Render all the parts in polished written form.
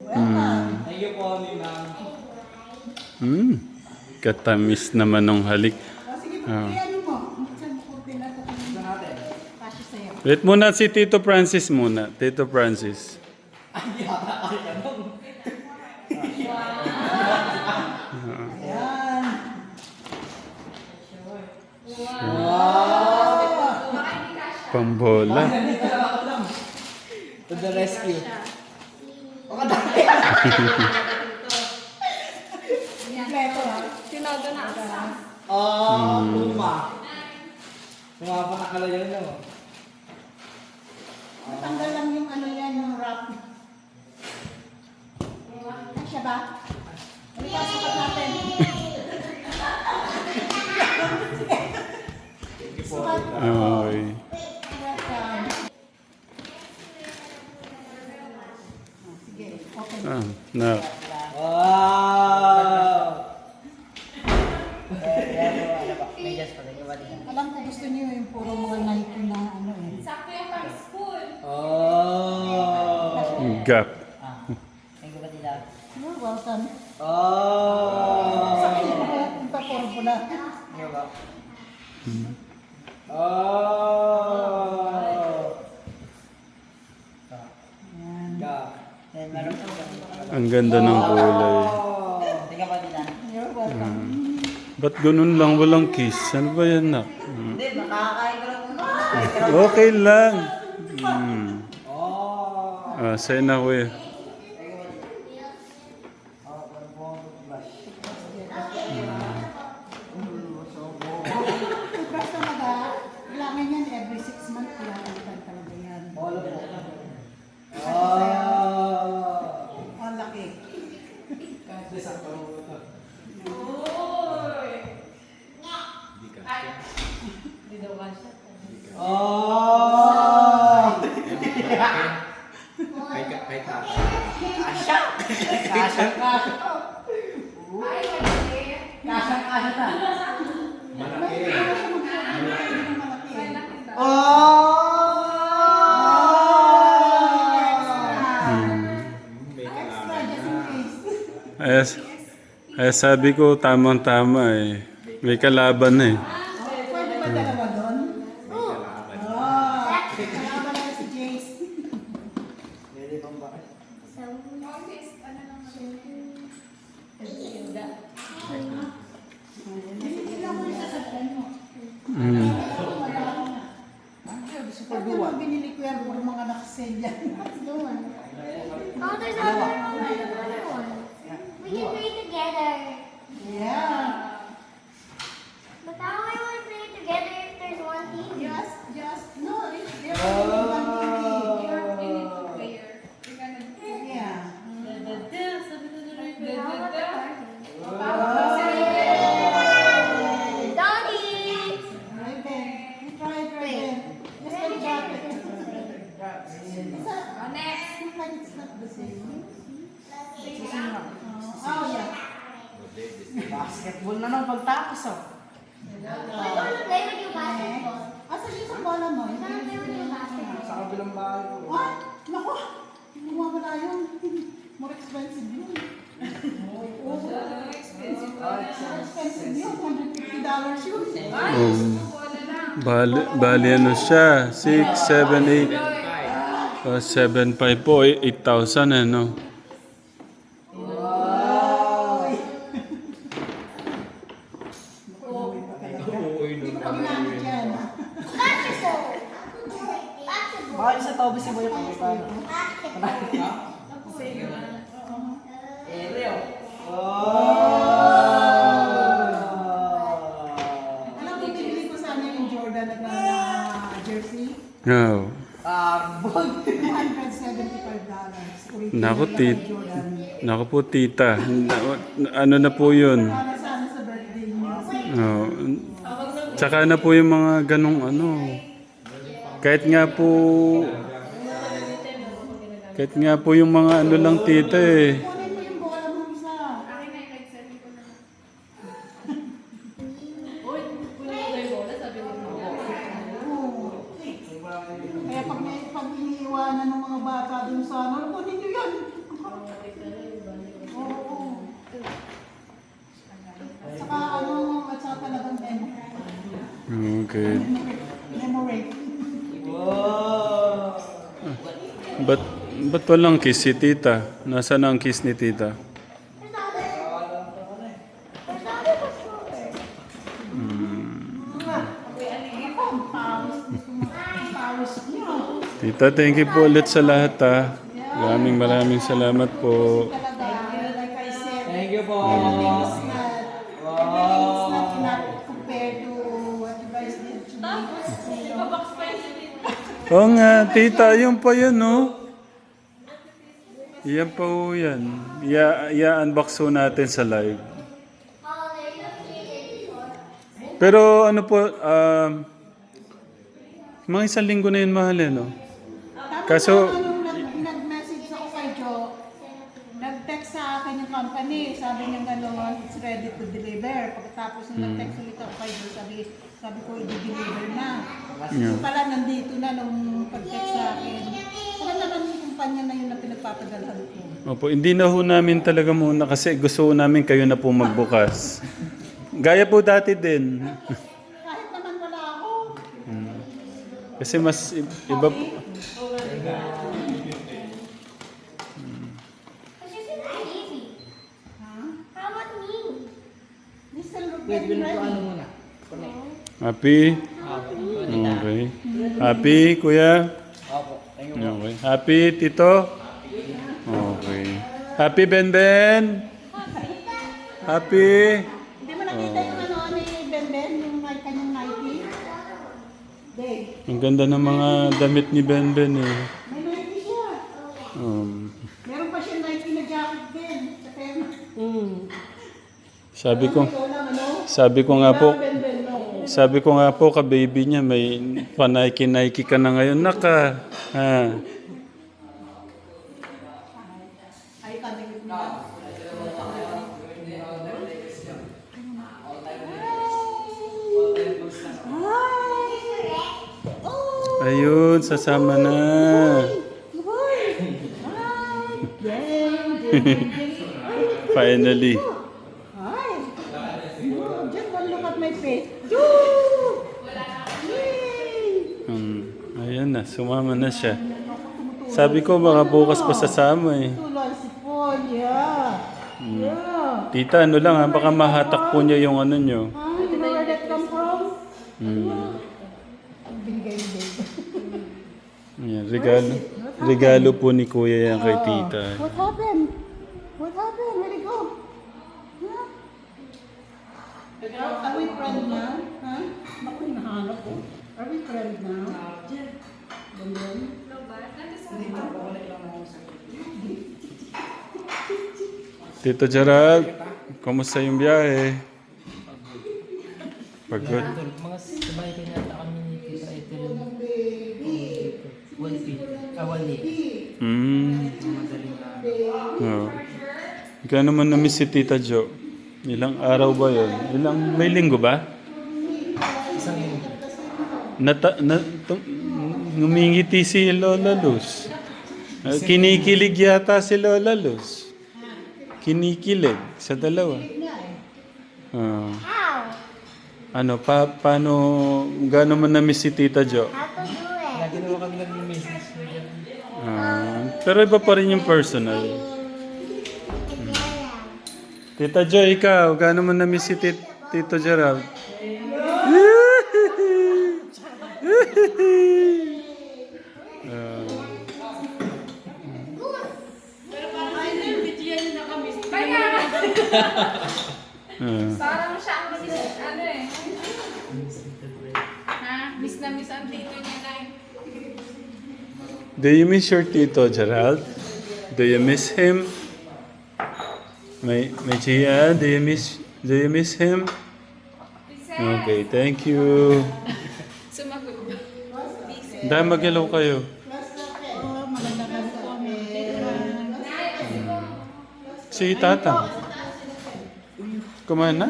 Thank you po, ma'am. Katamis naman ng halik. Sige, Ah. ano mo? Saan po tinato ko Gusto natin. kasi sa'yo? Wait muna si Tito Francis muna. Tito Francis. Ayan. Pambola. To the rescue. Kompleto ha. Tinodo na asa. Luma. Luma pa nakalagay na mo. Matanggal lang yung ano yan, yung wrap. Siya ba? Ano pa sukat natin? Sukat. Okay. Sige, okay. Na. Wow! Alam ko gusto niyo yung puro mga Nike na ano eh. Sakto yung pang school. Oh! Gap. You're welcome. Oh! Sa akin yung punta puro pula. Oh! Ayan. Ang ganda ng kulay. You're welcome. Ba't ganun lang? Walang kiss? Ano ba yan, nak? Okay lang. Sa'yo na, kuya. Toothbrush talaga, kailangan yan every 6 months. Kailangan talaga yan. Ang laki. Hindi daw kasha. Oh! Ay, malaki. Kasang-kasa ta. Malaki. Malaki. Malaki ba? Extra just in case. Sabi ko tamang-tama eh. May kalaban eh. Pwede ba dalawa doon? Oo. Kalaban na si Jace. Office, ano lang Hindi lang mo yung sasabtan mo. Mm. Super duwa. Binili ko yan puro mga nakasale yan. Oh, there's another one. We can play together. Yeah. But how I want to play together if there's one team? No, they're only one TV. You're in it to player. You're gonna Yeah. Doggy! Right there. You try it right there. Just like jacket. next. It's like it's not the same. Oh, yeah. Basketball na nang pagtapos oh. I want to play with you basketball. Asan yung sa bola mo? I want to play with you basketball. Sa kabilang bahay ko. What? Naku! Mawawala yun. More expensive yun. Expensive. More expensive yun. $150 yun. Wala lang. Bali ano siya? 6, 7, 8. 7.5 po. 8,000 ano? Hindi ko pa ginamit yan. Basketball! Basketball! Baka isa tao ba si Boy ang pagkakano? Ereo. Alam mo, binili ko sana yung Jordan na jersey. No. $275. Naku, Naku po, tita. Ano na po yun? Para sana sa birthday niyo. Oh. Tsaka na po yung mga ganong ano. Kahit nga po yung mga ano lang tita eh. Kunin mo yung bola mo isa. Akin na yung nagsabi ko na. Uy, kunin mo yung bola, sabi ko. Oo. Kaya pag iniiwanan ng mga bata dun sa ano, kunin nyo yan. good. Memory. Ba't walang kiss si tita? Nasaan ang kiss ni tita? There's the other. There's the other controller. Pawis niyo. Tita, thank you po ulit sa lahat ha. Maraming salamat po. Talaga, like I said, Thank you po. everything is not enough compared to what you guys did to me. Ipabox pa yun si Tita. Oo nga, tita, yun pa yun, no? Yan pa po yan. I-unbox po natin sa live. Oh, there you don't see it before. Pero ano po, mga isang linggo na yun mahal eh, no? Kaso, Nung nag-message ako kay Joe, nag-text sa akin yung company, sabi niya gano'n, it's ready to deliver. Pagkatapos nung nag-text ulit ako kay Joe, sabi ko, i-deliver na. Yeah. Pala nandito na nung pag-text sa akin. Pala naman yung kumpanya na yun na pinagpapadalhan ko. opo, hindi na ho namin talaga muna kasi gusto ho namin kayo na po magbukas. Gaya po dati din. Kahit naman wala ako. Kasi mas iba po. But you said it's easy. Huh? How about me? This still Wait, getting ano ready. muna? Connect. Happy? Okay. Happy, kuya? Opo. Thank you po. Okay. Happy, tito? Okay. Happy, Ben? Happy? Hindi mo nakita yung ano ni Ben, yung kanyang Nike? Dave, Ang ganda ng mga damit ni Ben eh. may Nike siya. Meron pa siya Nike na jacket din sa tema. Sabi ko nga po, Ben, no? sabi ko nga po ka baby niya, may pa-Nike ka na ngayon. Naka, ha. Ay, kami na. Ayun, sasama na. Finally. Ay! Just one look at my face. Ayan na, sumama na siya. Sabi ko baka bukas pa sasama eh. Tulad si Paul, yeah. Yeah. Tita, ano lang ha, baka mahatak po niya yung ano nyo. Ah, you know where that come from? Binigay ni Dave. Ayan, regalo. Regalo po ni Kuya yan kay Tita. What happened? What happened? Where'd it go? Huh? Are we friends now? Huh? Naku, hinahanap ko. Are we friends now? Ganyan. No ba? Nandun sa Tito Gerald, kumusta yung biyahe? Pagod. Mga sabay ko nata kami ni Tita Ethel. 1 week. 1 week. Madaling araw. Oh. Gano'n man na-miss si Tita Jo? Ilang araw ba yun? May linggo ba? Isang linggo. Ngumingiti si Lola Luz. Kinikilig yata si Lola Luz. Kinikilig sa dalawa. How? Ano, paano, gano'n man na-miss si Tita Jo? How to do it? Lagi naman kami nag-message. Pero iba pa rin yung personal. Tita Jo, ikaw, gano'n man na-miss si Tito Gerald? Parang siya ang miss, ano eh. Ha? Miss na miss ang tito niya na eh. Do you miss your Tito Gerald? Do you miss him? May Chia, do you miss him? Okay, thank you. Sumagot. Dahil mag-hello kayo. Oh, maganda ka kami. Si Tatang. Kumain na?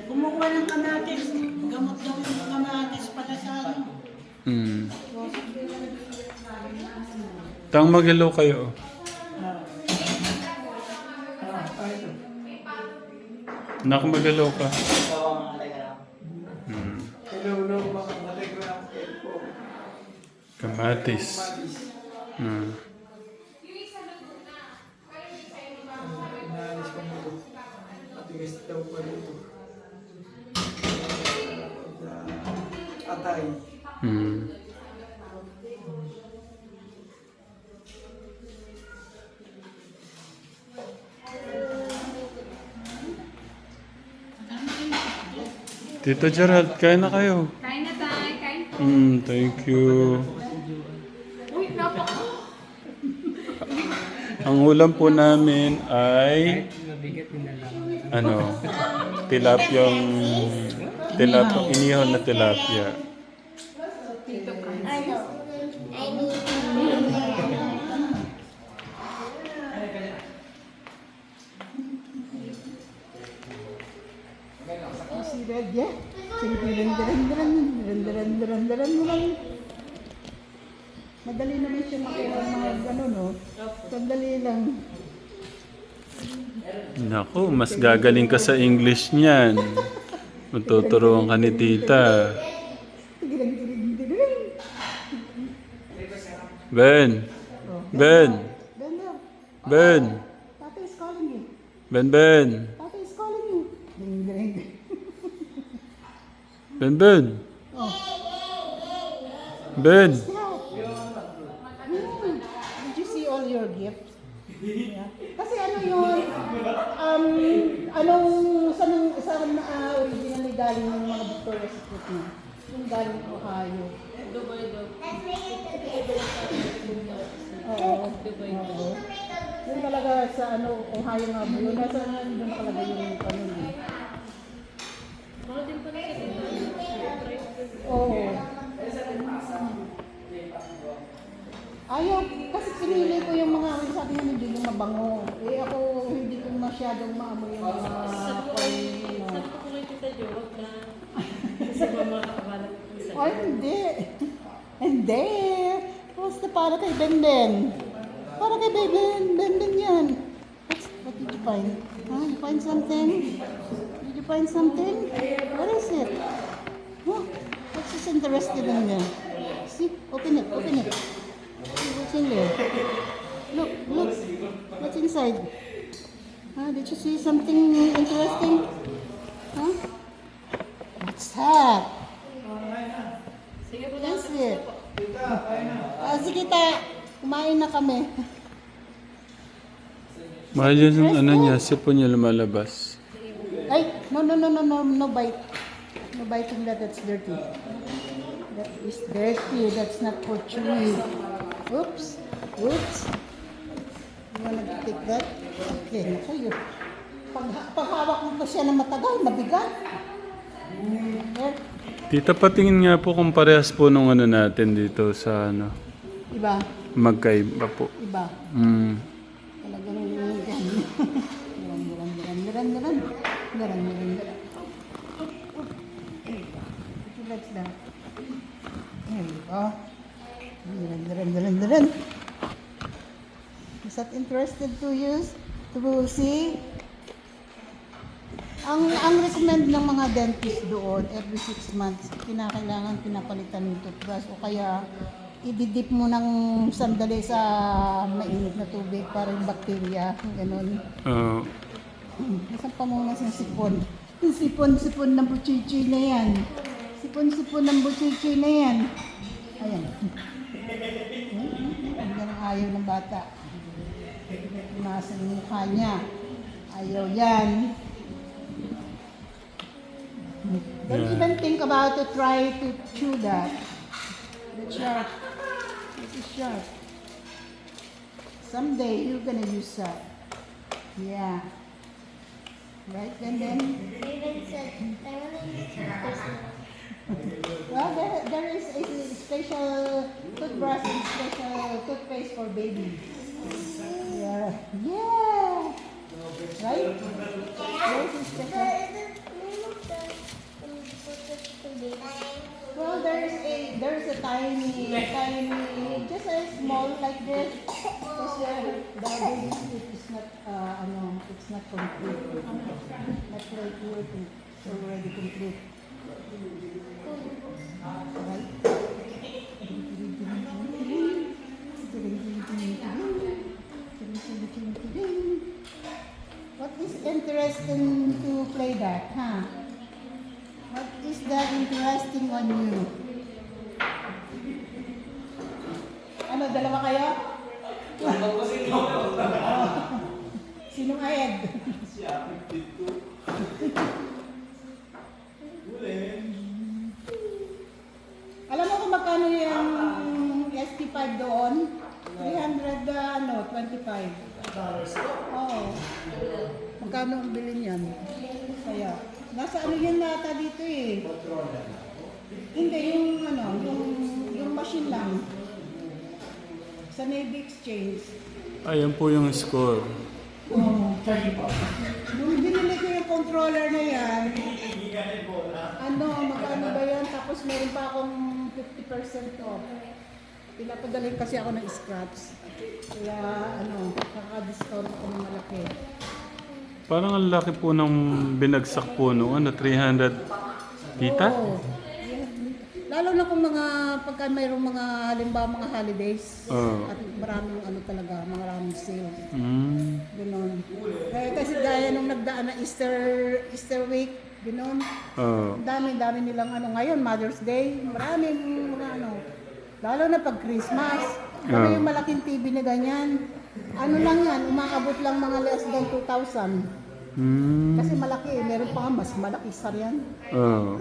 Kumukuha ng kamatis. Gamot-gamot ng kamatis pala sa ano. Tang mag-hello kayo. Nak mag-hello ka. Hello, no. Matis. Naalis ko mo. Matigas daw pa rito. Atay. Hmm. Tito Gerald, kain na kayo. Kain na tayo, kain. Thank you. Uy, napaka. Ang ulam po namin ay Mabigat din na lang. ano, tilapia, inihon na tilapia. Ano? I need Si Red, yeah. Diran. Madali naman siya makuha ng mga gano'n, no? Sandali lang. Naku, mas gagaling ka sa English niyan. Matuturuan ka ni tita. Ben! Ben! Ben, no. Ben! Tata is calling you. Ben! Tata is calling you. Diring. Ben! Ben! Did you see all your gifts? Yeah. Kasi ano yun, originally galing ng mga Victoria's Secret na. Yung galing Ohio. Oo. Yung talaga sa Ohio nga po yun. Nasa doon nakalagay yung Oo. Ayaw, kasi pinili ko yung mga, sabi nga hindi yung mabango. Eh ako, hindi ko masyadong maamoy yung mga Ay, hindi. Hindi. Basta para kay Benden. Para kay Benden yan. What did you find? Huh? You find something? Did you find something? What is it? Huh? What's this interested in there? See? Open it. See what's in there? Look. What's inside? Huh? Did you see something interesting? Huh? What's that? That's it. Sige ta. Kumain na kami. Mahal yun yung ano niya, sipon niya lumalabas. Ay, no bite. No biting that's dirty. That is dirty. That's not for chewing. Oops. You wanna take that? Okay, sa'yo. Paghawak mo pa siya ng matagal, mabigat. There. Tita, patingin nga po kung parehas po nung ano natin dito sa ano. Iba. Magkaiba po. Iba. Mm. Talagang Garan. Let's that. There we go. Garan. Is that interested to use? To see? Ang recommend ng mga dentist doon, every 6 months, kinakailangan pinapalitan ng toothbrush o kaya ididip mo ng sandali sa mainit na tubig para yung bakterya, ganun. Nasaan pa muna sa sipon? Yung sipon ng buchichi na yan. Sipon ng buchichi na yan. Ayan. Ang ganang ayaw ng bata. Nasa yung mukha niya. Ayaw yan. Don't even think about to try to chew that. That's sharp. This is sharp. Someday you're gonna use that. Yeah. Right, then? Even said, I want to use this. Well, there is a special toothbrush and special toothpaste for baby. Yeah. Right? There's a special. Well, there's a tiny, just a small like this. Because the baby teeth is not, it's not complete. Not like yours, it's already complete. Right? What is interesting to play that, huh? What is that interesting on you? Ano, dalawa kayo? Sinong ayad? Alam mo kung magkano yung ST5 doon? 325. Oo. Magkano ang bilhin yan? Kaya, nasa ano yan nata dito eh. Hindi, yung machine lang. Sa Navy Exchange. Ayan po yung score. Nung binili ko yung controller na yan, magkano ba yan? Tapos meron pa akong 50% off. Pinapadalhin kasi ako ng scraps. Kaya kaka-discount ako ng malaki. Parang ang laki po ng binagsak po no, 300 tita? Oo. Yeah. Lalo na kung pagka mayroong halimbawa mga holidays. Oo. At maraming sales. Ganon. Kasi gaya nung nagdaan na Easter week, ganon. Oo. Dami nilang ngayon, Mother's Day, maraming lalo na pag Christmas. Kami yung malaking TV na ganyan. Lang yan, umaabot lang mga less than 2,000. Kasi malaki meron pa nga mas malaki sa yan. Oo.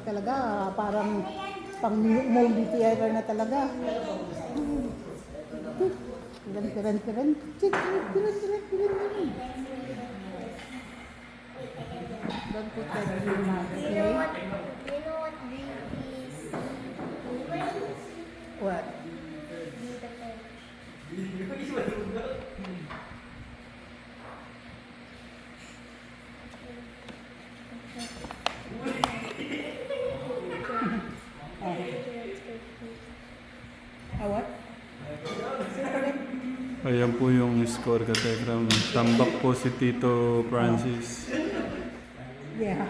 Talaga, parang pang movie theater na talaga. Tiran. Don't put that in your mouth, You know okay? what babies? What? What? Ayan po yung score ka, Tekram. Tambak po si Tito Francis. Yeah.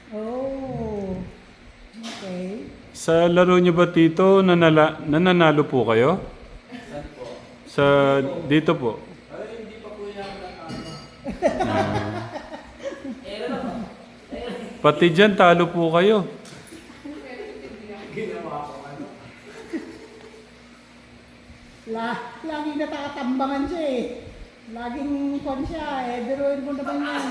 Oh. Okay. Sa laro niyo ba, Tito, nananalo po kayo? Sa dito po? Hindi pa po yan Pati dyan, talo po kayo. Laging natakatambangan siya eh. Laging kon siya eh. Biruin mo naman yan.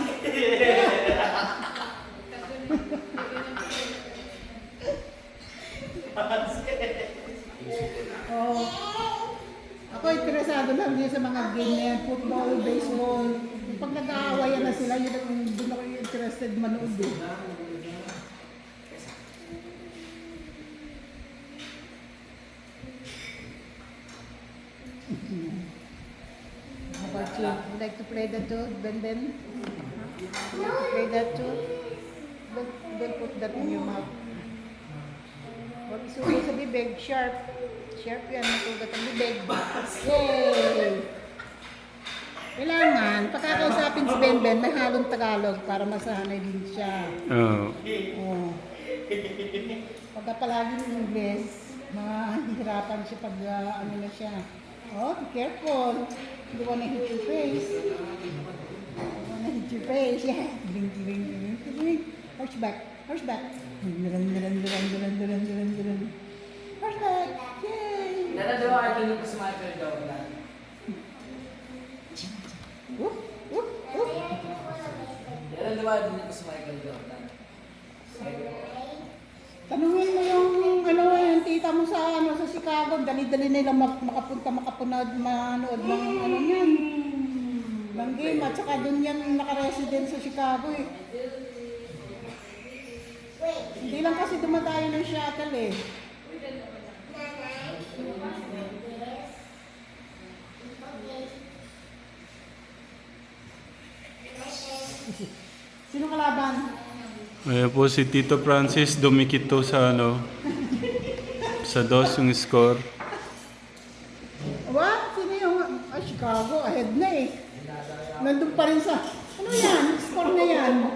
Oh. Ako interesado lang din sa mga game na yan, football, baseball. Pag nag-aawayan na sila, doon ako interested manood eh. How about you? You like to play that too, Ben? You like to play that too? Don't put that in your mouth. Huwag isulit sa bibig. Sharp. Sharp yan. Matugat ang bibig. Yay! Kailangan, pagkakausapin si Ben, may halong Tagalog para masanay din siya. Oo. Oh. Pagka palaging English, mahihirapan siya pag na siya. Oh, be careful. You wanna hit your face. You wanna hit your face. Yeah. Ding. Horseback. Horseback. Yay! Nanadawa ka din sa Michael Jordan. Whoop. Nanadawa din sa Michael Jordan. Tanungin mo yung tita mo sa Chicago, dali-dali nila makapunod manood ng yan. Ng game at saka doon yan naka-resident sa Chicago eh. Hindi lang kasi dumatayo ng shuttle eh. Sino kalaban? Ayan po si Tito Francis, dumikit to sa sa DOS yung score. What? Sino yung Chicago? Ahead na eh. Nandun pa rin sa... Ano yan? Score na yan.